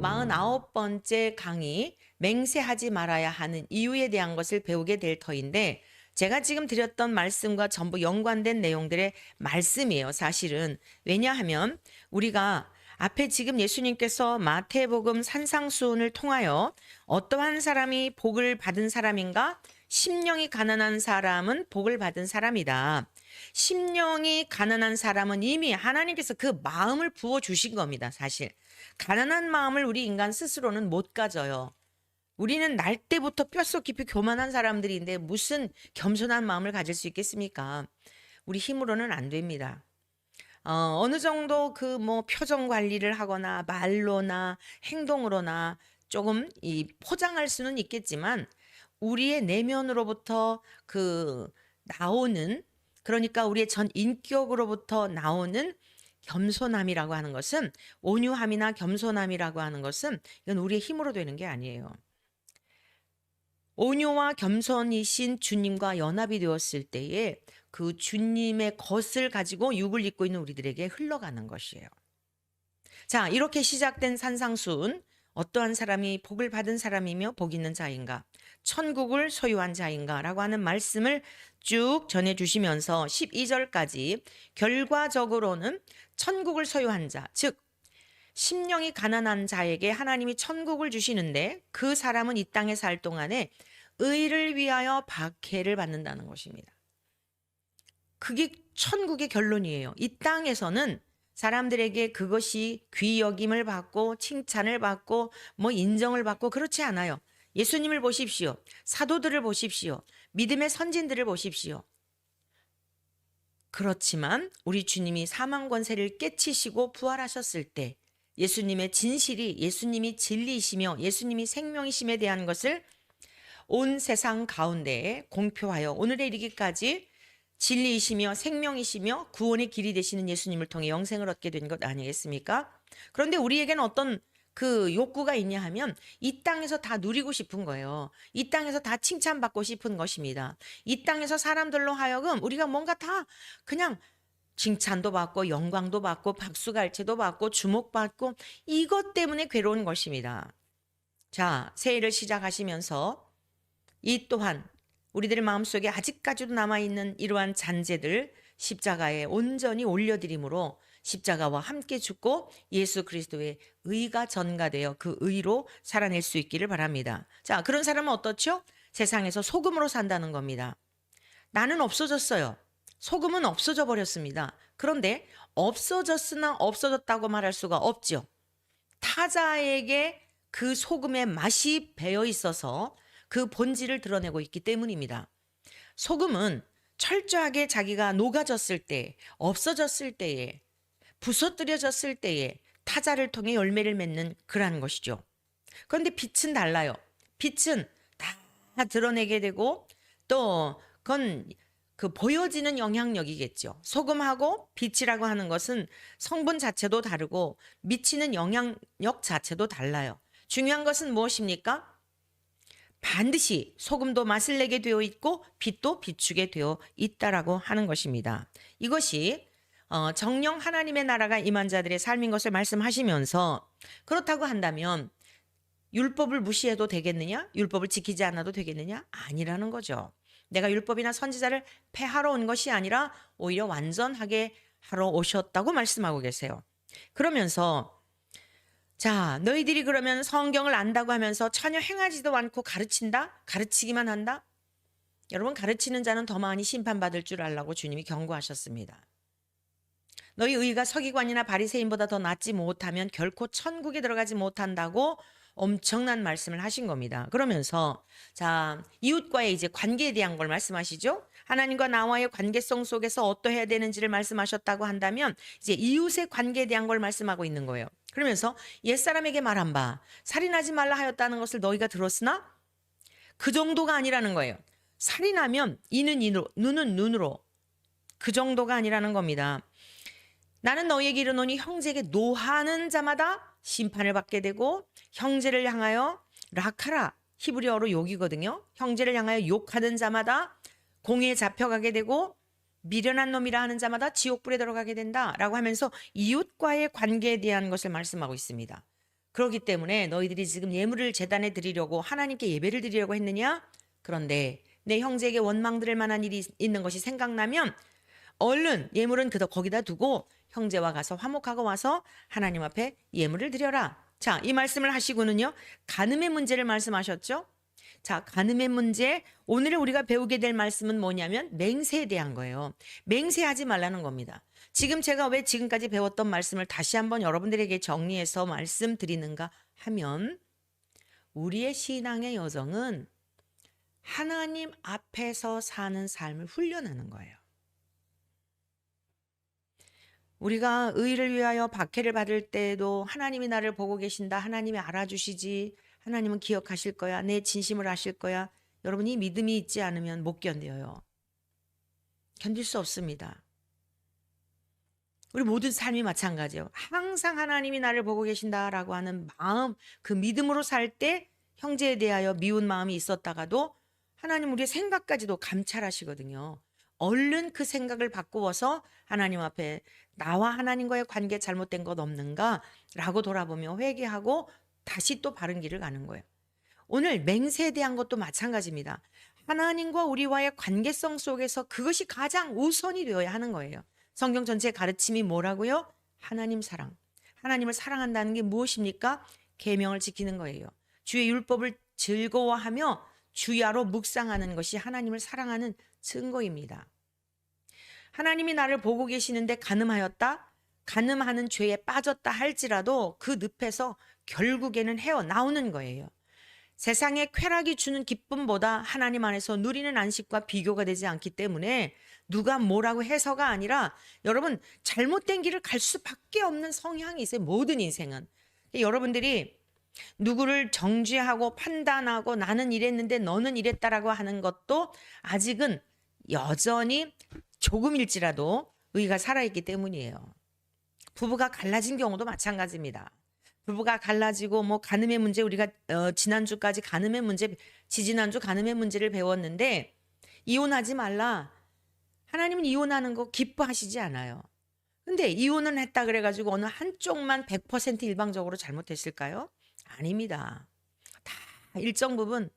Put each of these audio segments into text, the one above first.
49번째 강의 맹세하지 말아야 하는 이유에 대한 것을 배우게 될 터인데 제가 지금 드렸던 말씀과 전부 연관된 내용들의 말씀이에요. 사실은. 왜냐하면 우리가 앞에 지금 예수님께서 마태복음 산상수훈을 통하여 어떠한 사람이 복을 받은 사람인가? 심령이 가난한 사람은 복을 받은 사람이다. 심령이 가난한 사람은 이미 하나님께서 그 마음을 부어주신 겁니다. 사실. 가난한 마음을 우리 인간 스스로는 못 가져요. 우리는 날 때부터 뼛속 깊이 교만한 사람들인데 무슨 겸손한 마음을 가질 수 있겠습니까? 우리 힘으로는 안 됩니다. 어느 정도 그 뭐 표정 관리를 하거나 말로나 행동으로나 조금 이 포장할 수는 있겠지만 우리의 내면으로부터 그 나오는 그러니까 우리의 전 인격으로부터 나오는 겸손함이라고 하는 것은 온유함이나 겸손함이라고 하는 것은 이건 우리의 힘으로 되는 게 아니에요. 온유와 겸손이신 주님과 연합이 되었을 때에 그 주님의 것을 가지고 육을 입고 있는 우리들에게 흘러가는 것이에요. 자, 이렇게 시작된 산상수훈, 어떠한 사람이 복을 받은 사람이며 복 있는 자인가, 천국을 소유한 자인가라고 하는 말씀을 쭉 전해주시면서 12절까지 결과적으로는 천국을 소유한 자, 즉 심령이 가난한 자에게 하나님이 천국을 주시는데 그 사람은 이 땅에 살 동안에 의를 위하여 박해를 받는다는 것입니다. 그게 천국의 결론이에요. 이 땅에서는 사람들에게 그것이 귀 여김을 받고 칭찬을 받고 뭐 인정을 받고 그렇지 않아요. 예수님을 보십시오. 사도들을 보십시오. 믿음의 선진들을 보십시오. 그렇지만 우리 주님이 사망 권세를 깨치시고 부활하셨을 때 예수님의 진실이 예수님이 진리이시며 예수님이 생명이심에 대한 것을 온 세상 가운데에 공표하여 오늘에 이르기까지 진리이시며 생명이시며 구원의 길이 되시는 예수님을 통해 영생을 얻게 된 것 아니겠습니까? 그런데 우리에게는 어떤 그 욕구가 있냐 하면 이 땅에서 다 누리고 싶은 거예요. 이 땅에서 다 칭찬받고 싶은 것입니다. 이 땅에서 사람들로 하여금 우리가 뭔가 다 그냥 칭찬도 받고 영광도 받고 박수갈채도 받고 주목받고 이것 때문에 괴로운 것입니다. 자, 새해를 시작하시면서 이 또한 우리들의 마음속에 아직까지도 남아있는 이러한 잔재들 십자가에 온전히 올려드림으로 십자가와 함께 죽고 예수 그리스도의 의가 전가되어 그 의로 살아낼 수 있기를 바랍니다. 자, 그런 사람은 어떻죠? 세상에서 소금으로 산다는 겁니다. 나는 없어졌어요. 소금은 없어져 버렸습니다. 그런데 없어졌으나 없어졌다고 말할 수가 없죠. 타자에게 그 소금의 맛이 배어 있어서 그 본질을 드러내고 있기 때문입니다. 소금은 철저하게 자기가 녹아졌을 때, 없어졌을 때에, 부서뜨려졌을 때에 타자를 통해 열매를 맺는 그러한 것이죠. 그런데 빛은 달라요. 빛은 다 드러내게 되고 또 그건 그 보여지는 영향력이겠죠. 소금하고 빛이라고 하는 것은 성분 자체도 다르고 미치는 영향력 자체도 달라요. 중요한 것은 무엇입니까? 반드시 소금도 맛을 내게 되어 있고 빛도 비추게 되어 있다라고 하는 것입니다. 이것이 정령 하나님의 나라가 임한 자들의 삶인 것을 말씀하시면서 그렇다고 한다면 율법을 무시해도 되겠느냐? 율법을 지키지 않아도 되겠느냐? 아니라는 거죠. 내가 율법이나 선지자를 폐하러 온 것이 아니라 오히려 완전하게 하러 오셨다고 말씀하고 계세요. 그러면서 자, 너희들이 그러면 성경을 안다고 하면서 전혀 행하지도 않고 가르친다? 가르치기만 한다? 여러분, 가르치는 자는 더 많이 심판받을 줄 알라고 주님이 경고하셨습니다. 너희 의가 서기관이나 바리새인보다 더 낫지 못하면 결코 천국에 들어가지 못한다고 엄청난 말씀을 하신 겁니다. 그러면서 자, 이웃과의 이제 관계에 대한 걸 말씀하시죠. 하나님과 나와의 관계성 속에서 어떠해야 되는지를 말씀하셨다고 한다면 이제 이웃의 관계에 대한 걸 말씀하고 있는 거예요. 그러면서 옛사람에게 말한 바 살인하지 말라 하였다는 것을 너희가 들었으나 그 정도가 아니라는 거예요. 살인하면 이는 이로 눈은 눈으로 그 정도가 아니라는 겁니다. 나는 너희에게 이르노니 형제에게 노하는 자마다 심판을 받게 되고 형제를 향하여 라카라 히브리어로 욕이거든요. 형제를 향하여 욕하는 자마다 공회에 잡혀가게 되고 미련한 놈이라 하는 자마다 지옥불에 들어가게 된다라고 하면서 이웃과의 관계에 대한 것을 말씀하고 있습니다. 그렇기 때문에 너희들이 지금 예물을 제단에 드리려고 하나님께 예배를 드리려고 했느냐? 그런데 내 형제에게 원망 들을 만한 일이 있는 것이 생각나면 얼른 예물은 거기다 두고 형제와 가서 화목하고 와서 하나님 앞에 예물을 드려라. 자, 이 말씀을 하시고는요. 간음의 문제를 말씀하셨죠? 자, 간음의 문제. 오늘 우리가 배우게 될 말씀은 뭐냐면 맹세에 대한 거예요. 맹세하지 말라는 겁니다. 지금 제가 왜 지금까지 배웠던 말씀을 다시 한번 여러분들에게 정리해서 말씀드리는가 하면 우리의 신앙의 여정은 하나님 앞에서 사는 삶을 훈련하는 거예요. 우리가 의를 위하여 박해를 받을 때에도 하나님이 나를 보고 계신다. 하나님이 알아주시지. 하나님은 기억하실 거야. 내 진심을 아실 거야. 여러분이 믿음이 있지 않으면 못 견뎌요. 견딜 수 없습니다. 우리 모든 삶이 마찬가지예요. 항상 하나님이 나를 보고 계신다라고 하는 마음, 그 믿음으로 살 때 형제에 대하여 미운 마음이 있었다가도 하나님 우리의 생각까지도 감찰하시거든요. 얼른 그 생각을 바꾸어서 하나님 앞에 나와 하나님과의 관계 잘못된 것 없는가라고 돌아보며 회개하고 다시 또 바른 길을 가는 거예요. 오늘 맹세에 대한 것도 마찬가지입니다. 하나님과 우리와의 관계성 속에서 그것이 가장 우선이 되어야 하는 거예요. 성경 전체의 가르침이 뭐라고요? 하나님 사랑. 하나님을 사랑한다는 게 무엇입니까? 계명을 지키는 거예요. 주의 율법을 즐거워하며 주야로 묵상하는 것이 하나님을 사랑하는 증거입니다. 하나님이 나를 보고 계시는데 간음하였다? 간음하는 죄에 빠졌다 할지라도 그 늪에서 결국에는 헤어나오는 거예요. 세상의 쾌락이 주는 기쁨보다 하나님 안에서 누리는 안식과 비교가 되지 않기 때문에 누가 뭐라고 해서가 아니라 여러분 잘못된 길을 갈 수밖에 없는 성향이 있어요. 모든 인생은. 여러분들이 누구를 정죄하고 판단하고 나는 이랬는데 너는 이랬다라고 하는 것도 아직은 여전히 조금일지라도 의가 살아있기 때문이에요. 부부가 갈라진 경우도 마찬가지입니다. 부부가 갈라지고 뭐 간음의 문제 우리가 지난주까지 간음의 문제 지지난주 간음의 문제를 배웠는데 이혼하지 말라. 하나님은 이혼하는 거 기뻐하시지 않아요. 근데 이혼은 했다 그래가지고 어느 한쪽만 100% 일방적으로 잘못했을까요? 아닙니다. 다 일정 부분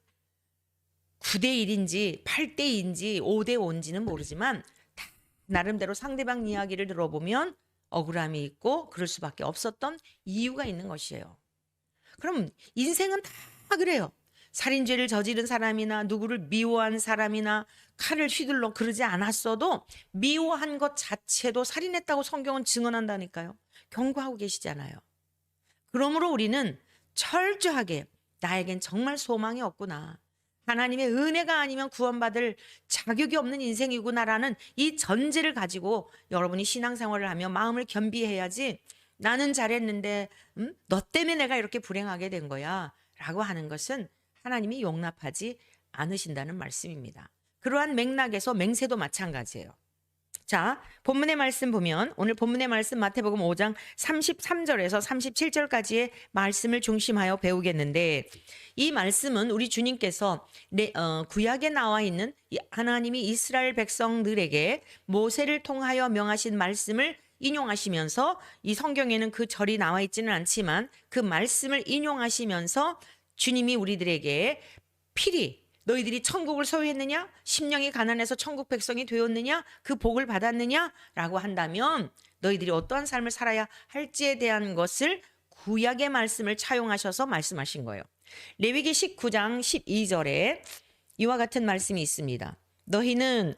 9대1인지 8대2인지 5대5인지는 모르지만 다 나름대로 상대방 이야기를 들어보면 억울함이 있고 그럴 수밖에 없었던 이유가 있는 것이에요. 그럼 인생은 다 그래요. 살인죄를 저지른 사람이나 누구를 미워한 사람이나 칼을 휘둘러 그러지 않았어도 미워한 것 자체도 살인했다고 성경은 증언한다니까요. 경고하고 계시잖아요. 그러므로 우리는 철저하게 나에겐 정말 소망이 없구나. 하나님의 은혜가 아니면 구원받을 자격이 없는 인생이구나라는 이 전제를 가지고 여러분이 신앙생활을 하며 마음을 겸비해야지 나는 잘했는데 너 때문에 내가 이렇게 불행하게 된 거야 라고 하는 것은 하나님이 용납하지 않으신다는 말씀입니다. 그러한 맥락에서 맹세도 마찬가지예요. 자, 본문의 말씀 보면 오늘 본문의 말씀 마태복음 5장 33절에서 37절까지의 말씀을 중심하여 배우겠는데 이 말씀은 우리 주님께서 구약에 나와 있는 하나님이 이스라엘 백성들에게 모세를 통하여 명하신 말씀을 인용하시면서 이 성경에는 그 절이 나와 있지는 않지만 그 말씀을 인용하시면서 주님이 우리들에게 필히 너희들이 천국을 소유했느냐? 심령이 가난해서 천국 백성이 되었느냐? 그 복을 받았느냐? 라고 한다면 너희들이 어떠한 삶을 살아야 할지에 대한 것을 구약의 말씀을 차용하셔서 말씀하신 거예요. 레위기 19장 12절에 이와 같은 말씀이 있습니다. 너희는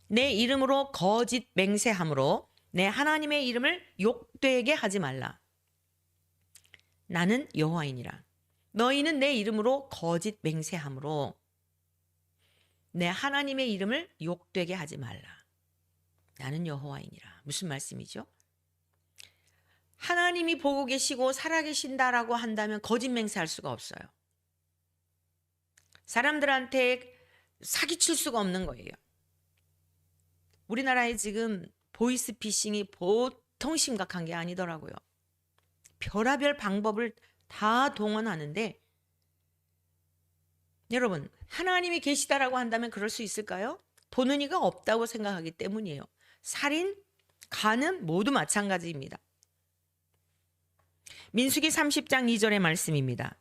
내 이름으로 거짓 맹세함으로 내 하나님의 이름을 욕되게 하지 말라. 나는 여호와이니라. 너희는 내 이름으로 거짓 맹세함으로 내 하나님의 이름을 욕되게 하지 말라. 나는 여호와이니라. 무슨 말씀이죠? 하나님이 보고 계시고 살아계신다라고 한다면 거짓 맹세할 수가 없어요. 사람들한테 사기칠 수가 없는 거예요. 우리나라에 지금 보이스피싱이 보통 심각한 게 아니더라고요. 별의별 방법을 다 동원하는데 여러분 하나님이 계시다라고 한다면 그럴 수 있을까요? 보는 이가 없다고 생각하기 때문이에요. 살인, 간음 모두 마찬가지입니다. 민수기 30장 2절의 말씀입니다.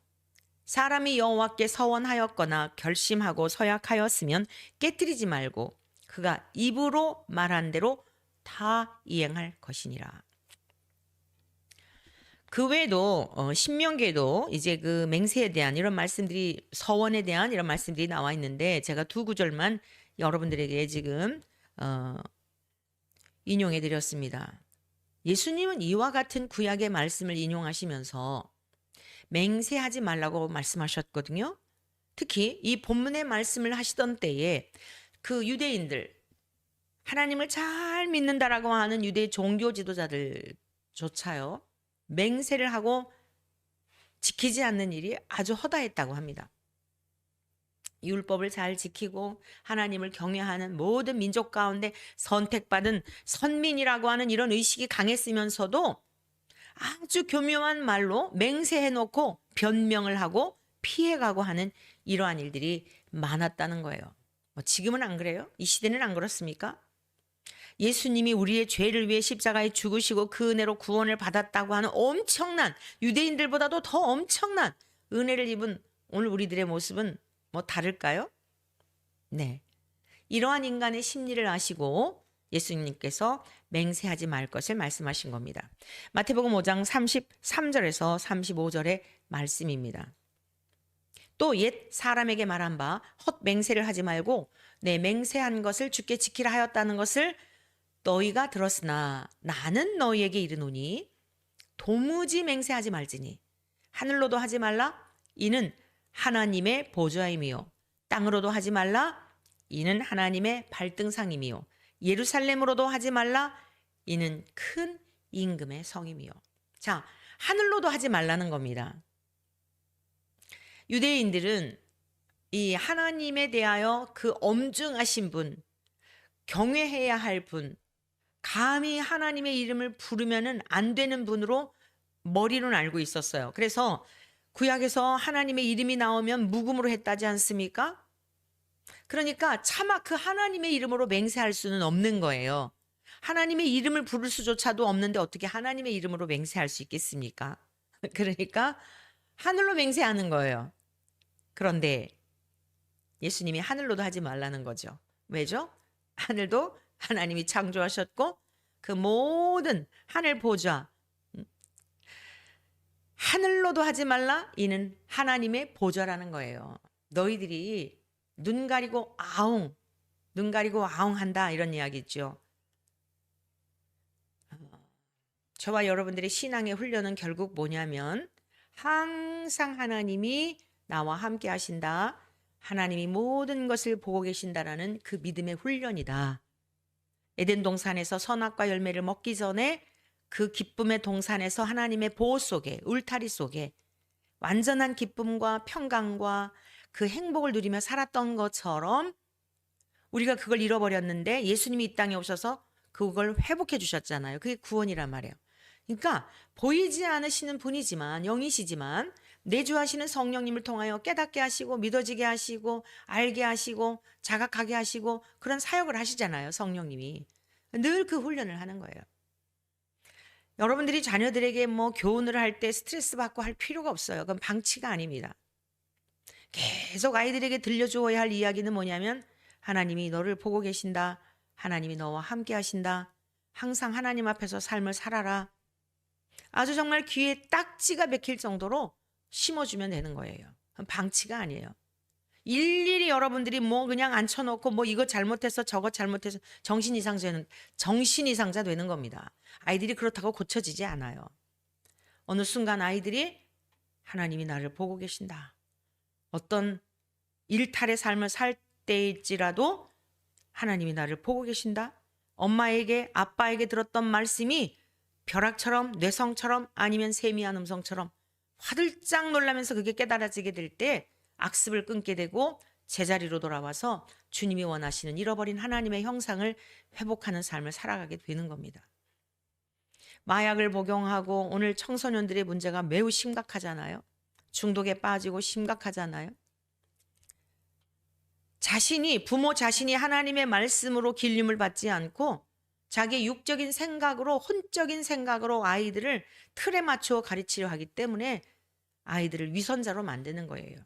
사람이 여호와께 서원하였거나 결심하고 서약하였으면 깨뜨리지 말고 그가 입으로 말한 대로 다 이행할 것이니라. 그 외에도 신명기에도 이제 그 맹세에 대한 이런 말씀들이, 서원에 대한 이런 말씀들이 나와 있는데, 제가 두 구절만 여러분들에게 지금 인용해 드렸습니다. 예수님은 이와 같은 구약의 말씀을 인용하시면서 맹세하지 말라고 말씀하셨거든요. 특히 이 본문의 말씀을 하시던 때에 그 유대인들, 하나님을 잘 믿는다라고 하는 유대 종교 지도자들조차요, 맹세를 하고 지키지 않는 일이 아주 허다했다고 합니다. 율법을 잘 지키고 하나님을 경외하는 모든 민족 가운데 선택받은 선민이라고 하는 이런 의식이 강했으면서도 아주 교묘한 말로 맹세해놓고 변명을 하고 피해가고 하는 이러한 일들이 많았다는 거예요. 지금은 안 그래요? 이 시대는 안 그렇습니까? 예수님이 우리의 죄를 위해 십자가에 죽으시고 그 은혜로 구원을 받았다고 하는 엄청난, 유대인들보다도 더 엄청난 은혜를 입은 오늘 우리들의 모습은 뭐 다를까요? 네. 이러한 인간의 심리를 아시고 예수님께서 맹세하지 말 것을 말씀하신 겁니다. 마태복음 5장 33절에서 35절의 말씀입니다. 또 옛 사람에게 말한 바 헛 맹세를 하지 말고 내 맹세한 것을 주께 지키라 하였다는 것을 너희가 들었으나 나는 너희에게 이르노니 도무지 맹세하지 말지니 하늘로도 하지 말라 이는 하나님의 보좌임이요 땅으로도 하지 말라 이는 하나님의 발등상임이요 예루살렘으로도 하지 말라 이는 큰 임금의 성임이요. 자, 하늘로도 하지 말라는 겁니다. 유대인들은 이 하나님에 대하여 그 엄중하신 분, 경외해야 할 분, 감히 하나님의 이름을 부르면은 안 되는 분으로 머리로는 알고 있었어요. 그래서 구약에서 하나님의 이름이 나오면 묵음으로 했다지 않습니까? 그러니까 차마 그 하나님의 이름으로 맹세할 수는 없는 거예요. 하나님의 이름을 부를 수조차도 없는데 어떻게 하나님의 이름으로 맹세할 수 있겠습니까? 그러니까 하늘로 맹세하는 거예요. 그런데 예수님이 하늘로도 하지 말라는 거죠. 왜죠? 하늘도 하나님이 창조하셨고 그 모든 하늘 보좌, 하늘로도 하지 말라 이는 하나님의 보좌라는 거예요. 너희들이 눈 가리고 아웅 한다 이런 이야기죠. 저와 여러분들의 신앙의 훈련은 결국 뭐냐면 항상 하나님이 나와 함께 하신다. 하나님이 모든 것을 보고 계신다라는 그 믿음의 훈련이다. 에덴 동산에서 선악과 열매를 먹기 전에 그 기쁨의 동산에서 하나님의 보호 속에, 울타리 속에 완전한 기쁨과 평강과 그 행복을 누리며 살았던 것처럼 우리가 그걸 잃어버렸는데 예수님이 이 땅에 오셔서 그걸 회복해 주셨잖아요. 그게 구원이란 말이에요. 그러니까 보이지 않으시는 분이지만, 영이시지만 내주하시는 성령님을 통하여 깨닫게 하시고 믿어지게 하시고 알게 하시고 자각하게 하시고 그런 사역을 하시잖아요. 성령님이. 늘 그 훈련을 하는 거예요. 여러분들이 자녀들에게 뭐 교훈을 할 때 스트레스 받고 할 필요가 없어요. 그건 방치가 아닙니다. 계속 아이들에게 들려주어야 할 이야기는 뭐냐면 하나님이 너를 보고 계신다. 하나님이 너와 함께 하신다. 항상 하나님 앞에서 삶을 살아라. 아주 정말 귀에 딱지가 박힐 정도로 심어주면 되는 거예요. 방치가 아니에요. 일일이 여러분들이 뭐 그냥 앉혀놓고 뭐 이거 잘못해서 저거 잘못해서 정신 이상자 되는 겁니다. 아이들이 그렇다고 고쳐지지 않아요. 어느 순간 아이들이 하나님이 나를 보고 계신다. 어떤 일탈의 삶을 살 때일지라도 하나님이 나를 보고 계신다. 엄마에게 아빠에게 들었던 말씀이 벼락처럼 뇌성처럼 아니면 세미한 음성처럼 화들짝 놀라면서 그게 깨달아지게 될 때 악습을 끊게 되고 제자리로 돌아와서 주님이 원하시는 잃어버린 하나님의 형상을 회복하는 삶을 살아가게 되는 겁니다. 마약을 복용하고 오늘 청소년들의 문제가 매우 심각하잖아요. 중독에 빠지고 심각하잖아요. 부모 자신이 하나님의 말씀으로 길림을 받지 않고 자기의 육적인 생각으로, 혼적인 생각으로 아이들을 틀에 맞추어 가르치려 하기 때문에 아이들을 위선자로 만드는 거예요.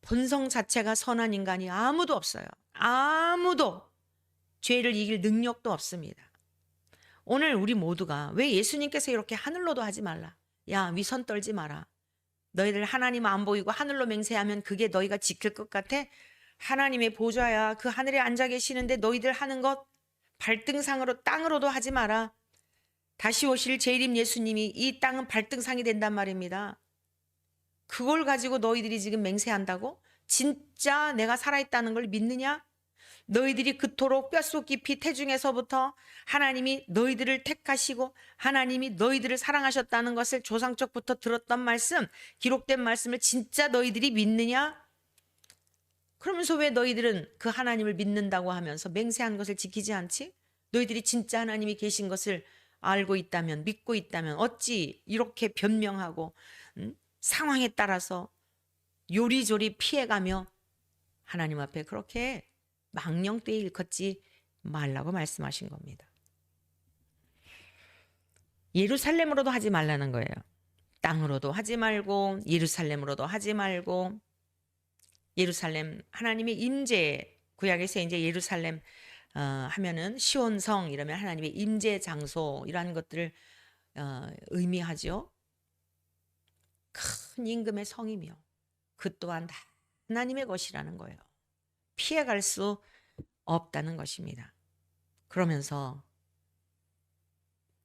본성 자체가 선한 인간이 아무도 없어요. 아무도 죄를 이길 능력도 없습니다. 오늘 우리 모두가 왜 예수님께서 이렇게 하늘로도 하지 말라. 야, 위선 떨지 마라. 너희들 하나님 안 보이고 하늘로 맹세하면 그게 너희가 지킬 것 같아? 하나님의 보좌야. 그 하늘에 앉아 계시는데 너희들 하는 것 발등상으로 땅으로도 하지 마라. 다시 오실 재림 예수님이 이 땅은 발등상이 된단 말입니다. 그걸 가지고 너희들이 지금 맹세한다고? 진짜 내가 살아있다는 걸 믿느냐? 너희들이 그토록 뼛속 깊이 태중에서부터 하나님이 너희들을 택하시고 하나님이 너희들을 사랑하셨다는 것을 조상적부터 들었던 말씀, 기록된 말씀을 진짜 너희들이 믿느냐? 그러면서 왜 너희들은 그 하나님을 믿는다고 하면서 맹세한 것을 지키지 않지? 너희들이 진짜 하나님이 계신 것을 알고 있다면, 믿고 있다면 어찌 이렇게 변명하고 상황에 따라서 요리조리 피해가며 하나님 앞에 그렇게 망령되이 일컫지 말라고 말씀하신 겁니다. 예루살렘으로도 하지 말라는 거예요. 땅으로도 하지 말고 예루살렘으로도 하지 말고. 예루살렘 하나님의 임재, 구약에서 이제 예루살렘 하면은 시온성 이러면 하나님의 임재 장소 이러한 것들을 의미하죠. 큰 임금의 성이며 그 또한 하나님의 것이라는 거예요. 피해갈 수 없다는 것입니다. 그러면서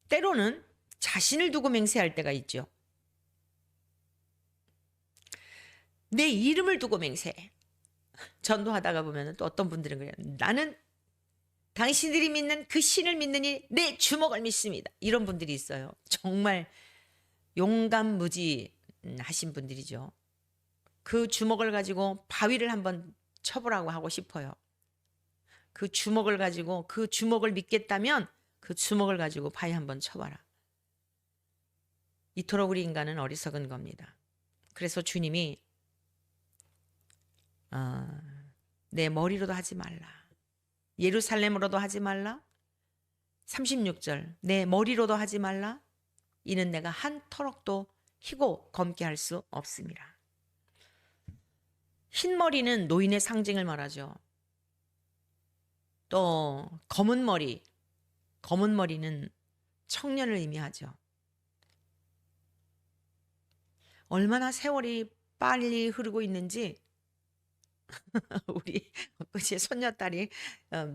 때로는 자신을 두고 맹세할 때가 있죠. 내 이름을 두고 맹세해. 전도하다가 보면 또 어떤 분들은 그래요. 나는 당신들이 믿는 그 신을 믿느니 내 주먹을 믿습니다. 이런 분들이 있어요. 정말 용감무지하신 분들이죠. 그 주먹을 가지고 바위를 한번 쳐보라고 하고 싶어요. 그 주먹을 가지고 그 주먹을 믿겠다면 그 주먹을 가지고 바위 한번 쳐봐라. 이토록 우리 인간은 어리석은 겁니다. 그래서 주님이 내 머리로도 하지 말라. 예루살렘으로도 하지 말라. 36절 내 머리로도 하지 말라. 이는 내가 한 터럭도 희고 검게 할 수 없습니다. 흰머리는 노인의 상징을 말하죠. 또 검은 머리는 청년을 의미하죠. 얼마나 세월이 빨리 흐르고 있는지 우리 제 손녀딸이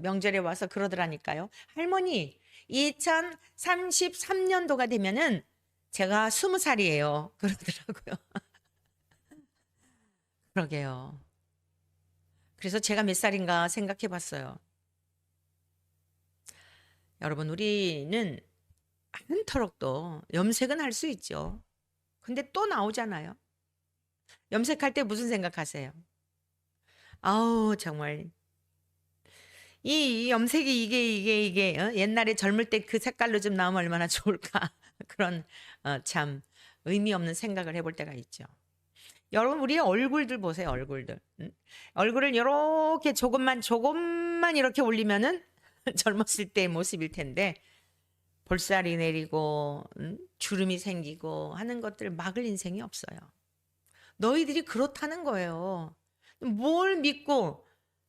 명절에 와서 그러더라니까요. 할머니, 2033년도가 되면은 제가 20살이에요. 그러더라고요. 그러게요. 그래서 제가 몇 살인가 생각해 봤어요. 여러분, 우리는 한터럭도 염색은 할 수 있죠. 근데 또 나오잖아요. 염색할 때 무슨 생각하세요? 아우, 정말 이 염색이 이게 옛날에 젊을 때 그 색깔로 좀 나오면 얼마나 좋을까. 그런 참 의미 없는 생각을 해볼 때가 있죠. 여러분, 우리의 얼굴들 보세요. 얼굴들. 얼굴을 이렇게 조금만 이렇게 올리면은 젊었을 때의 모습일 텐데 볼살이 내리고 주름이 생기고 하는 것들 막을 인생이 없어요. 너희들이 그렇다는 거예요. 뭘 믿고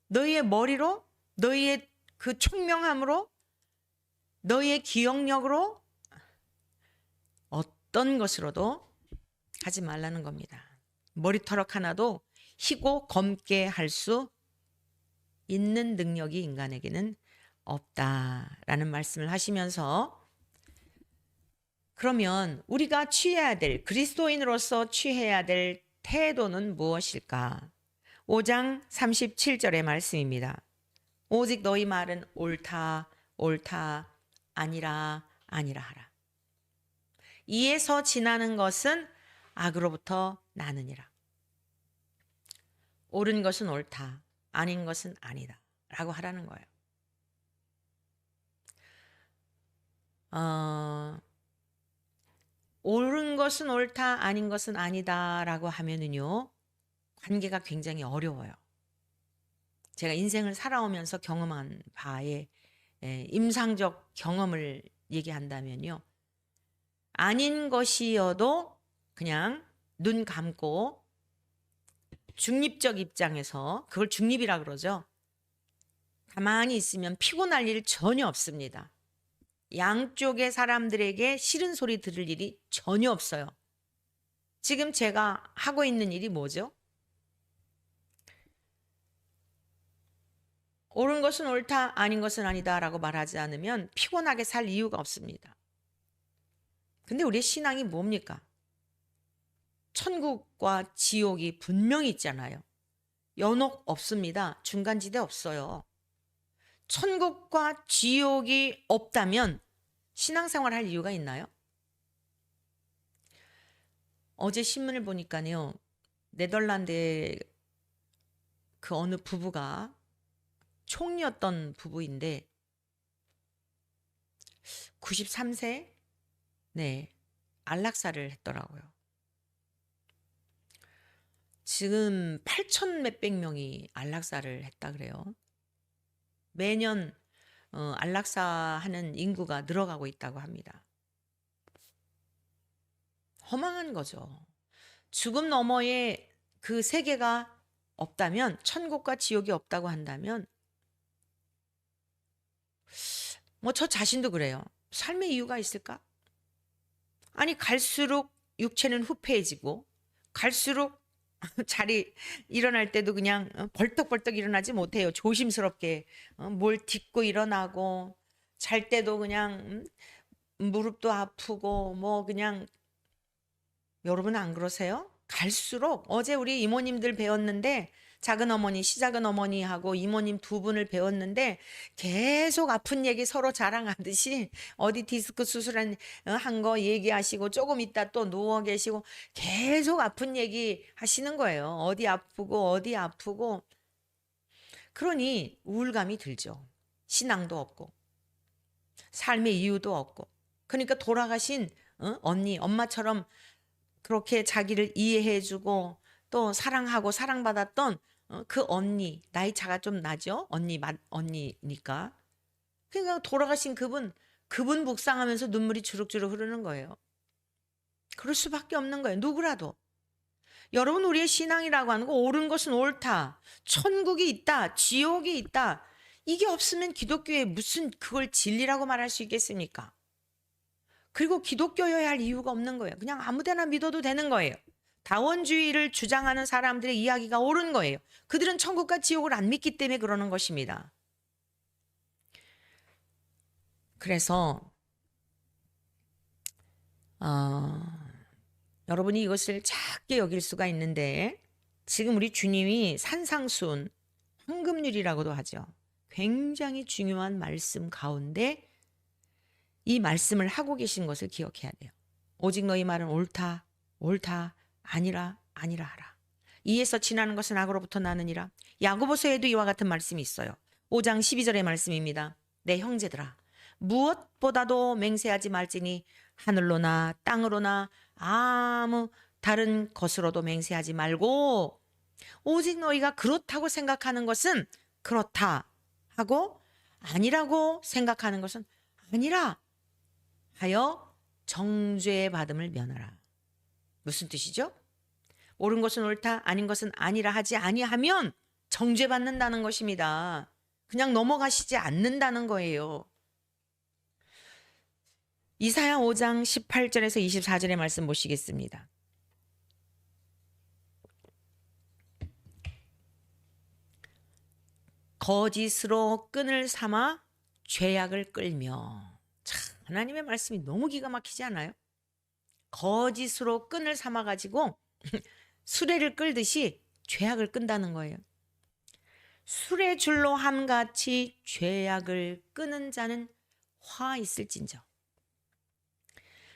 너희의 머리로, 너희의 그 총명함으로, 너희의 기억력으로 어떤 것으로도 하지 말라는 겁니다. 머리털럭 하나도 희고 검게 할 수 있는 능력이 인간에게는 없다라는 말씀을 하시면서, 그러면 우리가 취해야 될, 그리스도인으로서 취해야 될 태도는 무엇일까? 5장 37절의 말씀입니다. 오직 너희 말은 옳다 아니라 하라. 이에서 지나는 것은 악으로부터 나느니라. 옳은 것은 옳다, 아닌 것은 아니다 라고 하라는 거예요. 옳은 것은 옳다, 아닌 것은 아니다 라고 하면은요, 관계가 굉장히 어려워요. 제가 인생을 살아오면서 경험한 바에 임상적 경험을 얘기한다면요. 아닌 것이어도 그냥 눈 감고 중립적 입장에서, 그걸 중립이라 그러죠. 가만히 있으면 피곤할 일 전혀 없습니다. 양쪽의 사람들에게 싫은 소리 들을 일이 전혀 없어요. 지금 제가 하고 있는 일이 뭐죠? 옳은 것은 옳다, 아닌 것은 아니다라고 말하지 않으면 피곤하게 살 이유가 없습니다. 근데 우리의 신앙이 뭡니까? 천국과 지옥이 분명히 있잖아요. 연옥 없습니다. 중간지대 없어요. 천국과 지옥이 없다면 신앙생활 할 이유가 있나요? 어제 신문을 보니까요. 네덜란드의 그 어느 부부가 총리였던 부부인데 93세? 네. 안락사를 했더라고요. 지금 8천 몇백 명이 안락사를 했다 그래요. 매년 안락사하는 인구가 늘어가고 있다고 합니다. 허망한 거죠. 죽음 너머에 그 세계가 없다면, 천국과 지옥이 없다고 한다면 뭐 저 자신도 그래요. 삶의 이유가 있을까? 아니 갈수록 육체는 후패해지고 갈수록 자리 일어날 때도 그냥 벌떡벌떡 일어나지 못해요. 조심스럽게 뭘 딛고 일어나고, 잘 때도 그냥 무릎도 아프고 뭐 그냥. 여러분 안 그러세요? 갈수록, 어제 우리 이모님들 배웠는데, 작은 어머니, 시작은 어머니하고 이모님 두 분을 배웠는데 계속 아픈 얘기 서로 자랑하듯이 어디 디스크 수술한 한 거 얘기하시고 조금 있다 또 누워 계시고 계속 아픈 얘기 하시는 거예요. 어디 아프고 어디 아프고. 그러니 우울감이 들죠. 신앙도 없고 삶의 이유도 없고. 그러니까 돌아가신 언니, 엄마처럼 그렇게 자기를 이해해주고 또 사랑하고 사랑받았던 그 언니, 나이 차가 좀 나죠? 언니니까. 그러니까 돌아가신 그분 묵상하면서 눈물이 주룩주룩 흐르는 거예요. 그럴 수밖에 없는 거예요. 누구라도. 여러분, 우리의 신앙이라고 하는 거, 옳은 것은 옳다, 천국이 있다, 지옥이 있다, 이게 없으면 기독교에 무슨 그걸 진리라고 말할 수 있겠습니까? 그리고 기독교여야 할 이유가 없는 거예요. 그냥 아무데나 믿어도 되는 거예요. 다원주의를 주장하는 사람들의 이야기가 옳은 거예요. 그들은 천국과 지옥을 안 믿기 때문에 그러는 것입니다. 그래서 여러분이 이것을 작게 여길 수가 있는데, 지금 우리 주님이 산상수훈, 황금률이라고도 하죠. 굉장히 중요한 말씀 가운데 이 말씀을 하고 계신 것을 기억해야 돼요. 오직 너희 말은 옳다, 옳다, 아니라, 아니라 하라. 이에서 지나는 것은 악으로부터 나느니라. 야고보서에도 이와 같은 말씀이 있어요. 5장 12절의 말씀입니다. 내 형제들아, 무엇보다도 맹세하지 말지니 하늘로나 땅으로나 아무 다른 것으로도 맹세하지 말고, 오직 너희가 그렇다고 생각하는 것은 그렇다 하고 아니라고 생각하는 것은 아니라 하여 정죄 받음을 면하라. 무슨 뜻이죠? 옳은 것은 옳다, 아닌 것은 아니라 하지 아니하면 정죄 받는다는 것입니다. 그냥 넘어가시지 않는다는 거예요. 이사야 5장 18절에서 24절의 말씀 보시겠습니다. 거짓으로 끈을 삼아 죄악을 끌며. 참, 하나님의 말씀이 너무 기가 막히지 않아요? 거짓으로 끈을 삼아가지고 수레를 끌듯이 죄악을 끈다는 거예요. 수레 줄로 함같이 죄악을 끄는 자는 화 있을진저.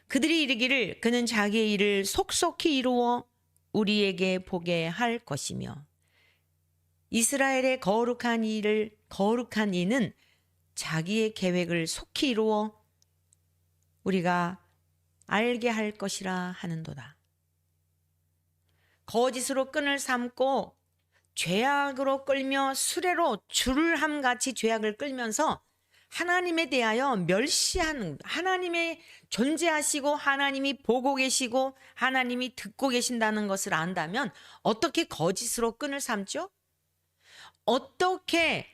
그들이 이르기를 그는 자기의 일을 속속히 이루어 우리에게 보게 할 것이며, 이스라엘의 거룩한 이는 자기의 계획을 속히 이루어 우리가 알게 할 것이라 하는도다. 거짓으로 끈을 삼고 죄악으로 끌며 수레로 줄을 함같이 죄악을 끌면서 하나님에 대하여 멸시하는, 하나님의 존재하시고 하나님이 보고 계시고 하나님이 듣고 계신다는 것을 안다면 어떻게 거짓으로 끈을 삼죠? 어떻게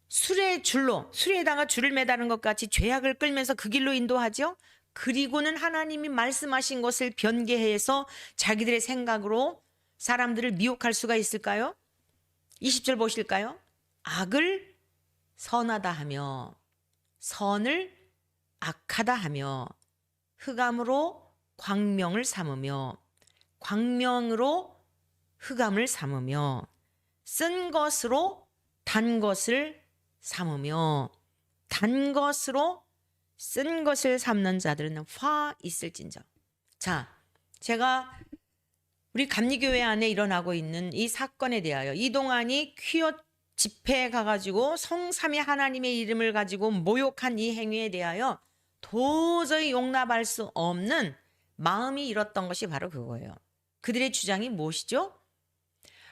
수레에다가 줄을 매다는 것 같이 죄악을 끌면서 그 길로 인도하죠? 그리고는 하나님이 말씀하신 것을 변개해서 자기들의 생각으로 사람들을 미혹할 수가 있을까요? 20절 보실까요? 악을 선하다 하며 선을 악하다 하며 흑암으로 광명을 삼으며 광명으로 흑암을 삼으며 쓴 것으로 단 것을 삼으며 단 것으로 쓴 것을 삼는 자들은 화 있을진저. 자, 제가 우리 감리교회 안에 일어나고 있는 이 사건에 대하여 이동환이 퀴어 집회에 가가지고 성삼위 하나님의 이름을 가지고 모욕한 이 행위에 대하여 도저히 용납할 수 없는 마음이 일었던 것이 바로 그거예요. 그들의 주장이 무엇이죠?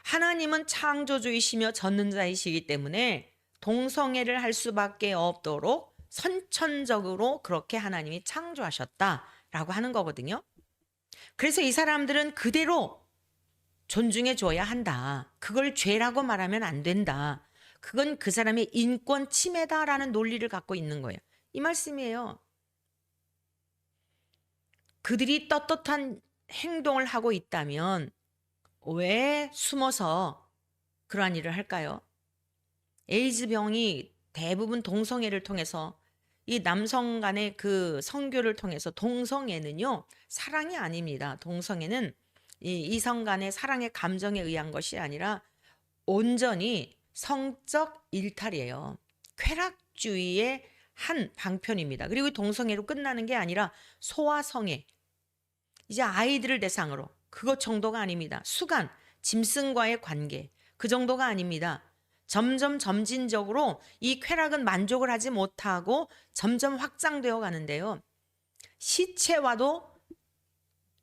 하나님은 창조주이시며 전능자이시기 때문에 동성애를 할 수밖에 없도록 선천적으로 그렇게 하나님이 창조하셨다라고 하는 거거든요. 그래서 이 사람들은 그대로 존중해 줘야 한다. 그걸 죄라고 말하면 안 된다. 그건 그 사람의 인권 침해다라는 논리를 갖고 있는 거예요. 이 말씀이에요. 그들이 떳떳한 행동을 하고 있다면 왜 숨어서 그러한 일을 할까요? 에이즈병이 대부분 동성애를 통해서 이 남성 간의 그 성교를 통해서 동성애는요, 사랑이 아닙니다. 동성애는 이 이성 간의 사랑의 감정에 의한 것이 아니라 온전히 성적 일탈이에요. 쾌락주의의 한 방편입니다. 그리고 동성애로 끝나는 게 아니라 소아성애, 이제 아이들을 대상으로, 그것 정도가 아닙니다. 수간, 짐승과의 관계, 그 정도가 아닙니다. 점점 점진적으로 이 쾌락은 만족을 하지 못하고 점점 확장되어 가는데요. 시체와도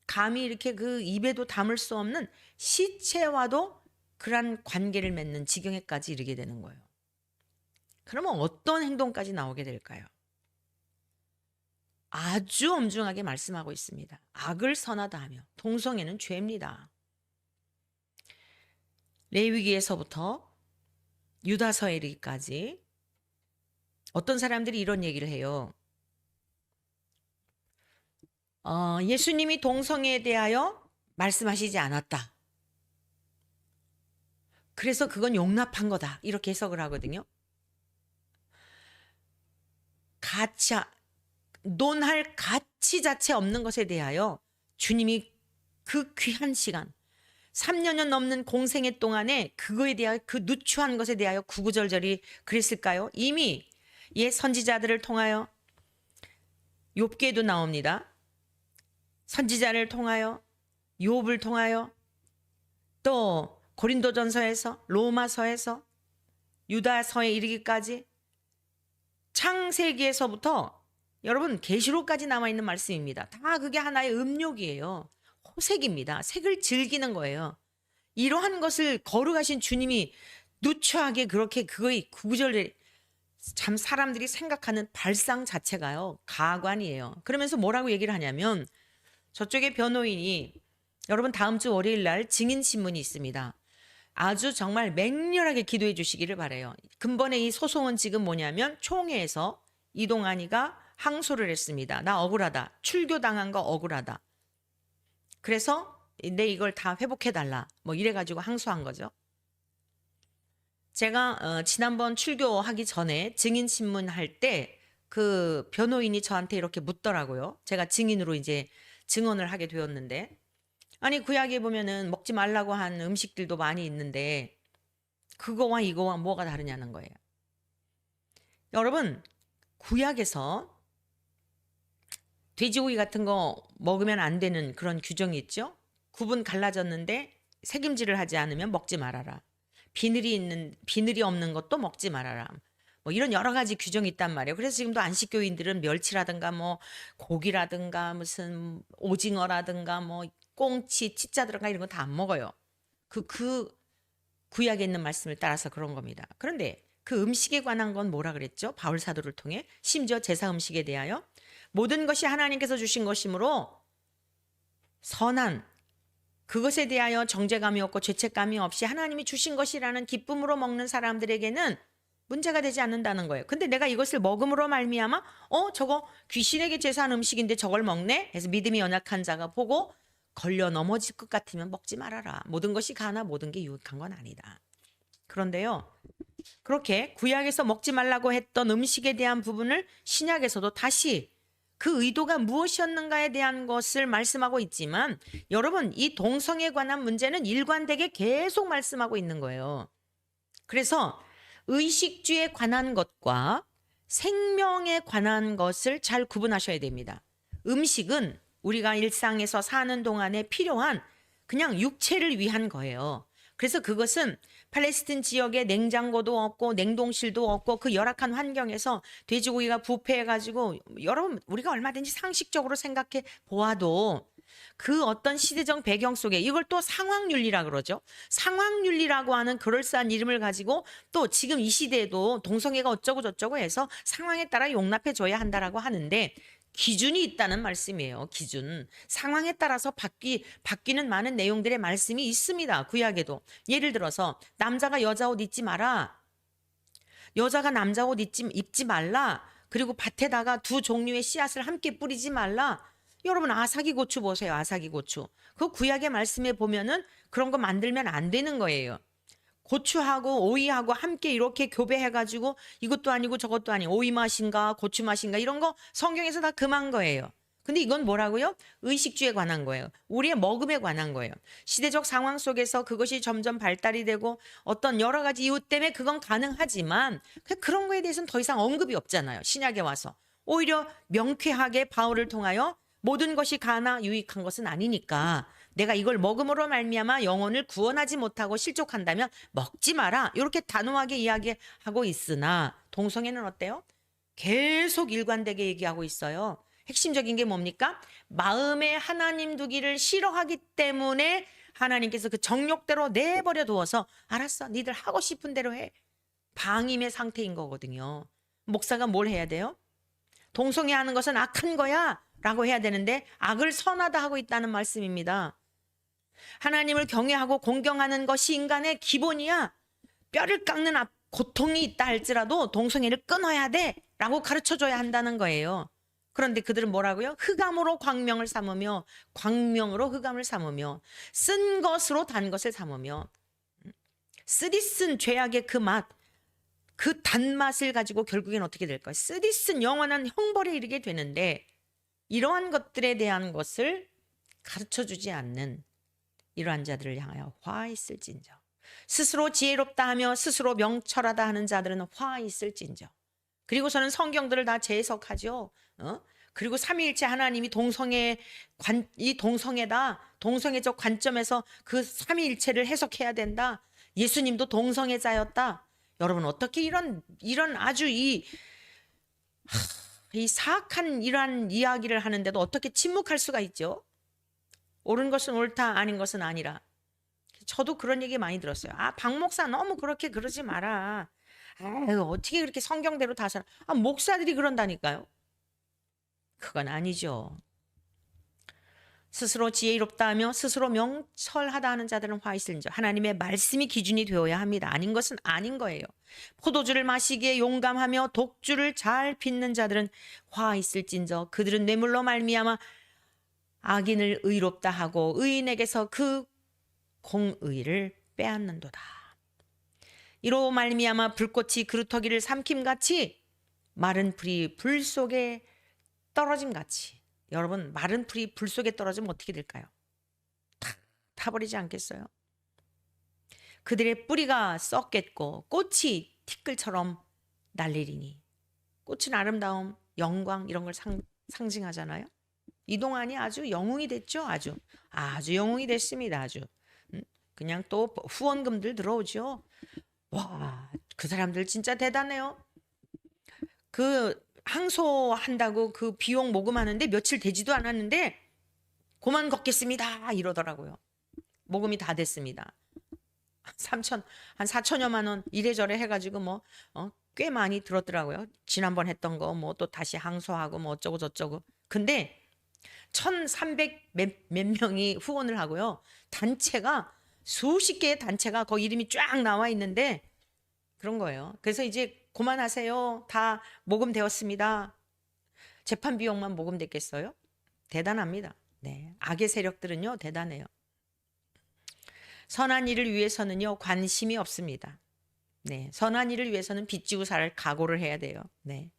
감히 이렇게 그 입에도 담을 수 없는 시체와도 그러한 관계를 맺는 지경에까지 이르게 되는 거예요. 그러면 어떤 행동까지 나오게 될까요? 아주 엄중하게 말씀하고 있습니다. 악을 선하다 하며 동성애는 죄입니다. 레위기에서부터 유다서에 이르기까지 어떤 사람들이 이런 얘기를 해요. 예수님이 동성애에 대하여 말씀하시지 않았다. 그래서 그건 용납한 거다. 이렇게 해석을 하거든요. 논할 가치 자체 없는 것에 대하여 주님이 그 귀한 시간 3년여 넘는 공생애 동안에 그거에 대하여 그 누추한 것에 대하여 구구절절히 그랬을까요? 이미 옛 선지자들을 통하여 욥기에도 나옵니다. 선지자를 통하여 욥을 통하여 또 고린도전서에서 로마서에서 유다서에 이르기까지 창세기에서부터 여러분 계시록까지 남아있는 말씀입니다. 다 그게 하나의 음욕이에요. 호색입니다. 색을 즐기는 거예요. 이러한 것을 거룩하신 주님이 누추하게 그렇게 그거의 구절에 참 사람들이 생각하는 발상 자체가요. 가관이에요. 그러면서 뭐라고 얘기를 하냐면 저쪽에 변호인이 여러분 다음 주 월요일 날 증인 신문이 있습니다. 아주 정말 맹렬하게 기도해 주시기를 바라요. 근본의 이 소송은 지금 뭐냐면 총회에서 이동환이가 항소를 했습니다. 나 억울하다. 출교당한 거 억울하다. 그래서 내 이걸 다 회복해달라. 뭐 이래가지고 항소한 거죠. 제가 지난번 출교하기 전에 증인신문 할 때 그 변호인이 저한테 이렇게 묻더라고요. 제가 증인으로 이제 증언을 하게 되었는데 아니 구약에 보면은 먹지 말라고 한 음식들도 많이 있는데 그거와 이거와 뭐가 다르냐는 거예요. 여러분 구약에서 돼지고기 같은 거 먹으면 안 되는 그런 규정이 있죠. 구분 갈라졌는데 색임질을 하지 않으면 먹지 말아라. 비늘이 없는 것도 먹지 말아라. 뭐 이런 여러 가지 규정이 있단 말이에요. 그래서 지금도 안식교인들은 멸치라든가 뭐 고기라든가 무슨 오징어라든가 뭐 꽁치, 치자 들어가 이런 거 다 안 먹어요. 그 구약에 있는 말씀을 따라서 그런 겁니다. 그런데 그 음식에 관한 건 뭐라 그랬죠? 바울 사도를 통해 심지어 제사 음식에 대하여 모든 것이 하나님께서 주신 것이므로 선한 그것에 대하여 정죄감이 없고 죄책감이 없이 하나님이 주신 것이라는 기쁨으로 먹는 사람들에게는 문제가 되지 않는다는 거예요. 근데 내가 이것을 먹음으로 말미암아 저거 귀신에게 제사한 음식인데 저걸 먹네? 해서 믿음이 연약한 자가 보고 걸려 넘어질 것 같으면 먹지 말아라. 모든 것이 가나 모든 게 유익한 건 아니다. 그런데요. 그렇게 구약에서 먹지 말라고 했던 음식에 대한 부분을 신약에서도 다시 그 의도가 무엇이었는가에 대한 것을 말씀하고 있지만 여러분 이 동성에 관한 문제는 일관되게 계속 말씀하고 있는 거예요. 그래서 의식주에 관한 것과 생명에 관한 것을 잘 구분하셔야 됩니다. 음식은 우리가 일상에서 사는 동안에 필요한 그냥 육체를 위한 거예요. 그래서 그것은 팔레스틴 지역에 냉장고도 없고 냉동실도 없고 그 열악한 환경에서 돼지고기가 부패해가지고 여러분 우리가 얼마든지 상식적으로 생각해 보아도 그 어떤 시대적 배경 속에 이걸 또 상황윤리라 그러죠. 상황윤리라고 하는 그럴싸한 이름을 가지고 또 지금 이 시대에도 동성애가 어쩌고 저쩌고 해서 상황에 따라 용납해 줘야 한다라고 하는데 기준이 있다는 말씀이에요. 기준. 상황에 따라서 바뀌는 많은 내용들의 말씀이 있습니다. 구약에도. 예를 들어서 남자가 여자 옷 입지 마라. 여자가 남자 옷 입지 말라. 그리고 밭에다가 두 종류의 씨앗을 함께 뿌리지 말라. 여러분 아사기 고추 보세요. 아사기 고추. 그 구약의 말씀에 보면은 그런 거 만들면 안 되는 거예요. 고추하고 오이하고 함께 이렇게 교배해가지고 이것도 아니고 저것도 아니고 오이 맛인가 고추 맛인가 이런 거 성경에서 다 금한 거예요. 근데 이건 뭐라고요? 의식주에 관한 거예요. 우리의 먹음에 관한 거예요. 시대적 상황 속에서 그것이 점점 발달이 되고 어떤 여러 가지 이유 때문에 그건 가능하지만 그런 거에 대해서는 더 이상 언급이 없잖아요. 신약에 와서. 오히려 명쾌하게 바울을 통하여 모든 것이 가나 유익한 것은 아니니까 내가 이걸 먹음으로 말미암아 영혼을 구원하지 못하고 실족한다면 먹지 마라. 이렇게 단호하게 이야기하고 있으나 동성애는 어때요? 계속 일관되게 얘기하고 있어요. 핵심적인 게 뭡니까? 마음에 하나님 두기를 싫어하기 때문에 하나님께서 그 정욕대로 내버려 두어서 알았어. 니들 하고 싶은 대로 해. 방임의 상태인 거거든요. 목사가 뭘 해야 돼요? 동성애 하는 것은 악한 거야 라고 해야 되는데 악을 선하다 하고 있다는 말씀입니다. 하나님을 경외하고 공경하는 것이 인간의 기본이야. 뼈를 깎는 고통이 있다 할지라도 동성애를 끊어야 돼 라고 가르쳐줘야 한다는 거예요. 그런데 그들은 뭐라고요? 흑암으로 광명을 삼으며 광명으로 흑암을 삼으며 쓴 것으로 단 것을 삼으며 쓰디쓴 죄악의 그 맛, 그 단맛을 가지고 결국엔 어떻게 될까요? 쓰디쓴 영원한 형벌에 이르게 되는데 이러한 것들에 대한 것을 가르쳐주지 않는 이러한 자들을 향하여 화 있을진저. 스스로 지혜롭다 하며 스스로 명철하다 하는 자들은 화 있을진저. 그리고서는 성경들을 다 재해석하죠. 그리고 삼위일체 하나님이 이 동성애다. 동성애적 관점에서 그 삼위일체를 해석해야 된다. 예수님도 동성애자였다. 여러분 어떻게 이런 아주 이 사악한 이러한 이야기를 하는데도 어떻게 침묵할 수가 있죠? 옳은 것은 옳다, 아닌 것은 아니라. 저도 그런 얘기 많이 들었어요. 박 목사 너무 그렇게 그러지 마라. 어떻게 그렇게 성경대로 다 살아. 목사들이 그런다니까요. 그건 아니죠. 스스로 지혜롭다 하며 스스로 명철하다 하는 자들은 화 있을진저. 하나님의 말씀이 기준이 되어야 합니다. 아닌 것은 아닌 거예요. 포도주를 마시기에 용감하며 독주를 잘 빚는 자들은 화 있을진저. 그들은 뇌물로 말미암아 악인을 의롭다 하고 의인에게서 그 공의를 빼앗는도다. 이로 말미암아 불꽃이 그루터기를 삼킴같이 마른 풀이 불 속에 떨어짐같이. 여러분 마른 풀이 불 속에 떨어지면 어떻게 될까요? 타버리지 않겠어요? 그들의 뿌리가 썩겠고 꽃이 티끌처럼 날리리니. 꽃은 아름다움, 영광 이런 걸 상징하잖아요. 이동안이 아주 영웅이 됐죠. 아주 영웅이 됐습니다. 아주 그냥 또 후원금들 들어오죠. 와, 그 사람들 진짜 대단해요. 그 항소한다고 그 비용 모금하는데 며칠 되지도 않았는데 고만 걷겠습니다 이러더라고요. 모금이 다 됐습니다. 한 4천여만 원 이래저래 해가지고 꽤 많이 들었더라고요. 지난번 했던 거 또 다시 항소하고 어쩌고 저쩌고. 근데 1,300 몇 명이 후원을 하고요. 단체가 수십 개의 단체가 거기 이름이 쫙 나와 있는데 그런 거예요. 그래서 이제 그만하세요. 다 모금되었습니다. 재판 비용만 모금됐겠어요? 대단합니다. 네. 악의 세력들은요, 대단해요. 선한 일을 위해서는요, 관심이 없습니다. 네. 선한 일을 위해서는 빚지고 살 각오를 해야 돼요. 네.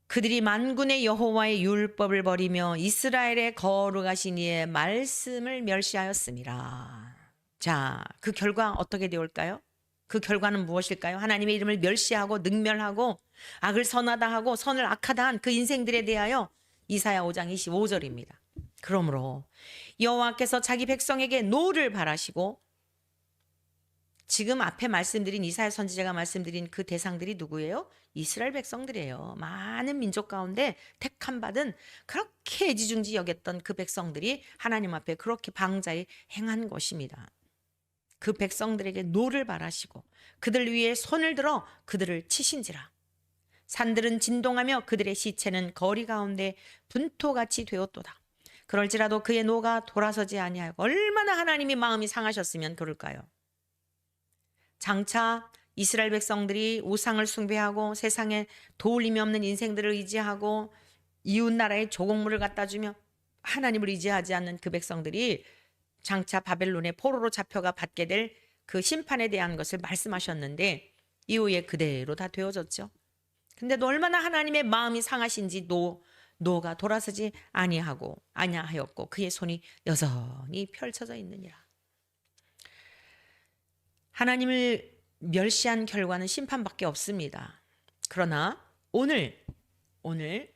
그들이 만군의 여호와의 율법을 버리며 이스라엘의 거룩하신 이의 말씀을 멸시하였습니다. 자, 그 결과 어떻게 되올까요? 그 결과는 무엇일까요? 하나님의 이름을 멸시하고 능멸하고 악을 선하다 하고 선을 악하다 한 그 인생들에 대하여 이사야 5장 25절입니다. 그러므로 여호와께서 자기 백성에게 노를 바라시고, 지금 앞에 말씀드린 이사야 선지자가 말씀드린 그 대상들이 누구예요? 이스라엘 백성들이에요. 많은 민족 가운데 택함 받은, 그렇게 애지중지 여겼던 그 백성들이 하나님 앞에 그렇게 방자히 행한 것입니다. 그 백성들에게 노를 바라시고 그들 위에 손을 들어 그들을 치신지라. 산들은 진동하며 그들의 시체는 거리 가운데 분토같이 되었도다. 그럴지라도 그의 노가 돌아서지 아니하고, 얼마나 하나님이 마음이 상하셨으면 그럴까요? 장차 이스라엘 백성들이 우상을 숭배하고 세상에 도울림이 없는 인생들을 의지하고 이웃 나라에 조공물을 갖다 주며 하나님을 의지하지 않는 그 백성들이 장차 바벨론의 포로로 잡혀가 받게 될 그 심판에 대한 것을 말씀하셨는데 이후에 그대로 다 되어졌죠. 근데 얼마나 하나님의 마음이 상하신지 노가 돌아서지 아니하였고 그의 손이 여전히 펼쳐져 있느니라. 하나님을 멸시한 결과는 심판밖에 없습니다. 그러나 오늘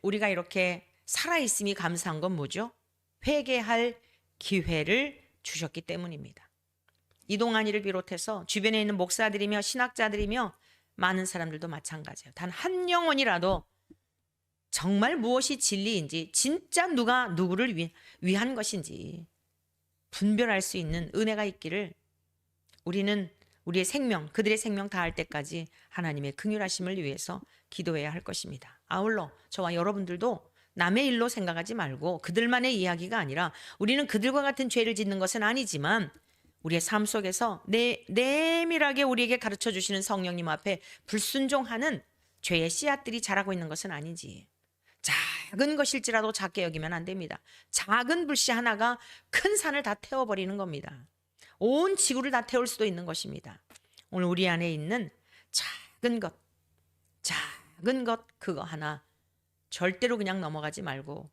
우리가 이렇게 살아있음이 감사한 건 뭐죠? 회개할 기회를 주셨기 때문입니다. 이동환이를 비롯해서 주변에 있는 목사들이며 신학자들이며 많은 사람들도 마찬가지예요. 단 한 영혼이라도 정말 무엇이 진리인지, 진짜 누가 누구를 위한 것인지 분별할 수 있는 은혜가 있기를 우리는 우리의 생명, 그들의 생명 다할 때까지 하나님의 긍휼하심을 위해서 기도해야 할 것입니다. 아울러 저와 여러분들도 남의 일로 생각하지 말고, 그들만의 이야기가 아니라 우리는 그들과 같은 죄를 짓는 것은 아니지만 우리의 삶 속에서 내밀하게 우리에게 가르쳐 주시는 성령님 앞에 불순종하는 죄의 씨앗들이 자라고 있는 것은 아닌지, 작은 것일지라도 작게 여기면 안 됩니다. 작은 불씨 하나가 큰 산을 다 태워버리는 겁니다. 온 지구를 다 태울 수도 있는 것입니다. 오늘 우리 안에 있는 작은 것 그거 하나 절대로 그냥 넘어가지 말고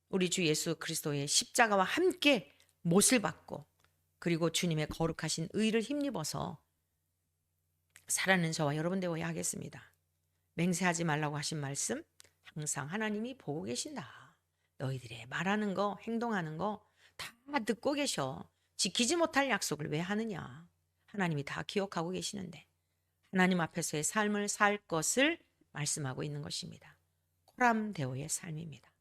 우리 주 예수 그리스도의 십자가와 함께 못을 받고, 그리고 주님의 거룩하신 의를 힘입어서 살아가는 저와 여러분 되어야 하겠습니다. 맹세하지 말라고 하신 말씀, 항상 하나님이 보고 계신다. 너희들의 말하는 거, 행동하는 거 다 듣고 계셔. 지키지 못할 약속을 왜 하느냐. 하나님이 다 기억하고 계시는데 하나님 앞에서의 삶을 살 것을 말씀하고 있는 것입니다. 코람데오의 삶입니다.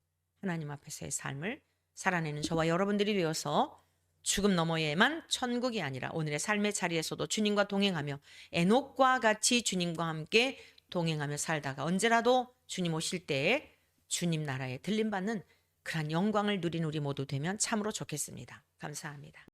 하나님 앞에서의 삶을 살아내는 저와 여러분들이 되어서 죽음 너머에만 천국이 아니라 오늘의 삶의 자리에서도 주님과 동행하며 에녹과 같이 주님과 함께 동행하며 살다가 언제라도 주님 오실 때에 주님 나라에 들림받는 그러한 영광을 누린 우리 모두 되면 참으로 좋겠습니다. 감사합니다.